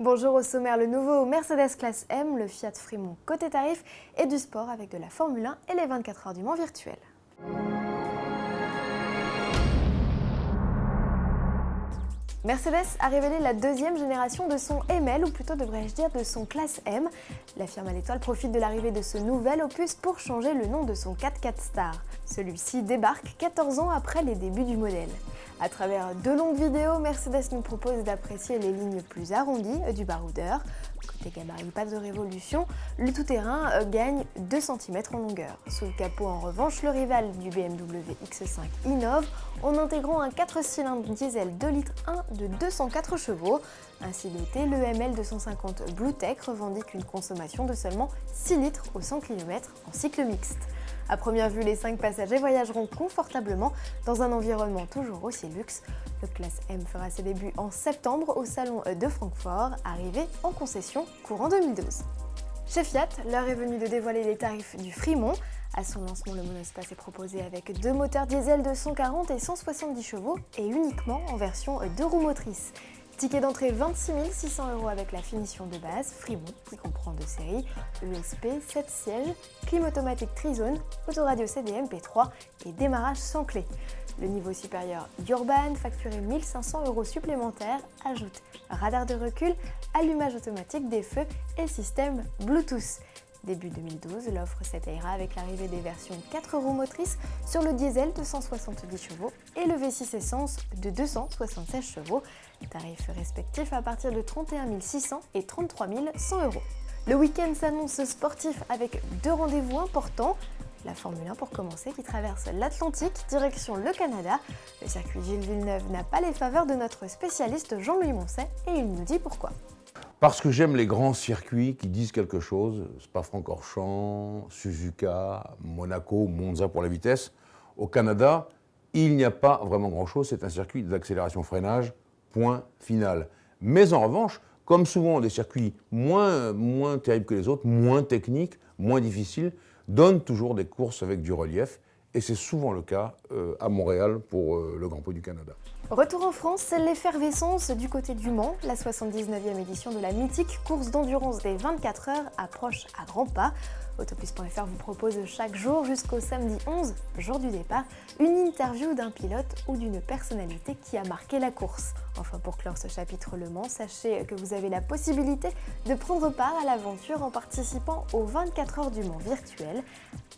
Bonjour, au sommaire, le nouveau Mercedes classe M, le Fiat Fremont côté tarif et du sport avec de la Formule 1 et les 24 heures du Mans virtuelles. Mercedes a révélé la deuxième génération de son ML, ou plutôt devrais-je dire de son classe M. La firme à l'étoile profite de l'arrivée de ce nouvel opus pour changer le nom de son 4x4 Star. Celui-ci débarque 14 ans après les débuts du modèle. À travers deux longues vidéos, Mercedes nous propose d'apprécier les lignes plus arrondies du baroudeur. Côté gabarit, pas de révolution, le tout-terrain gagne 2 cm en longueur. Sous le capot, en revanche, le rival du BMW X5 innove en intégrant un 4 cylindres diesel 2 litres 1 de 204 chevaux. Ainsi doté, le ML250 BlueTech revendique une consommation de seulement 6 litres au 100 km en cycle mixte. À première vue, les 5 passagers voyageront confortablement dans un environnement toujours aussi luxe. Le classe M fera ses débuts en septembre au salon de Francfort, arrivé en concession courant 2012. Chez Fiat, l'heure est venue de dévoiler les tarifs du Fremont. À son lancement, le monospace est proposé avec 2 moteurs diesel de 140 et 170 chevaux et uniquement en version 2 roues motrices. Ticket d'entrée 26 600 € avec la finition de base, Fremont, qui comprend 2 séries, ESP, 7 sièges, clim automatique Trizone, autoradio CD MP3 et démarrage sans clé. Le niveau supérieur d'Urban, facturé 1 500 € supplémentaires, ajoute radar de recul, allumage automatique des feux et système Bluetooth. Début 2012, l'offre s'étayera avec l'arrivée des versions 4 roues motrices sur le diesel de 170 chevaux et le V6 essence de 276 chevaux, tarifs respectifs à partir de 31 600 et 33 100 €. Le week-end s'annonce sportif avec 2 rendez-vous importants. La Formule 1 pour commencer, qui traverse l'Atlantique, direction le Canada. Le circuit Gilles Villeneuve n'a pas les faveurs de notre spécialiste Jean-Louis Moncet et il nous dit pourquoi. Parce que j'aime les grands circuits qui disent quelque chose, Spa-Francorchamps, Suzuka, Monaco, Monza pour la vitesse. Au Canada, il n'y a pas vraiment grand-chose, c'est un circuit d'accélération-freinage, point final. Mais en revanche, comme souvent des circuits moins terribles que les autres, moins techniques, moins difficiles, donnent toujours des courses avec du relief. Et c'est souvent le cas à Montréal pour le Grand Prix du Canada. Retour en France, c'est l'effervescence du côté du Mans. La 79e édition de la mythique course d'endurance des 24 heures approche à grands pas. Autoplus.fr vous propose chaque jour jusqu'au samedi 11, jour du départ, une interview d'un pilote ou d'une personnalité qui a marqué la course. Enfin, pour clore ce chapitre Le Mans, sachez que vous avez la possibilité de prendre part à l'aventure en participant aux 24 heures du Mans virtuel.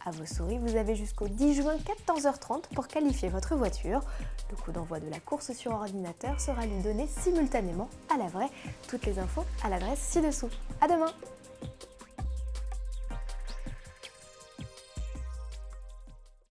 À vos souris, vous avez jusqu'au 10 juin 14h30 pour qualifier votre voiture. Le coup d'envoi de la course sur ordinateur sera lui donné simultanément à la vraie. Toutes les infos à l'adresse ci-dessous. À demain!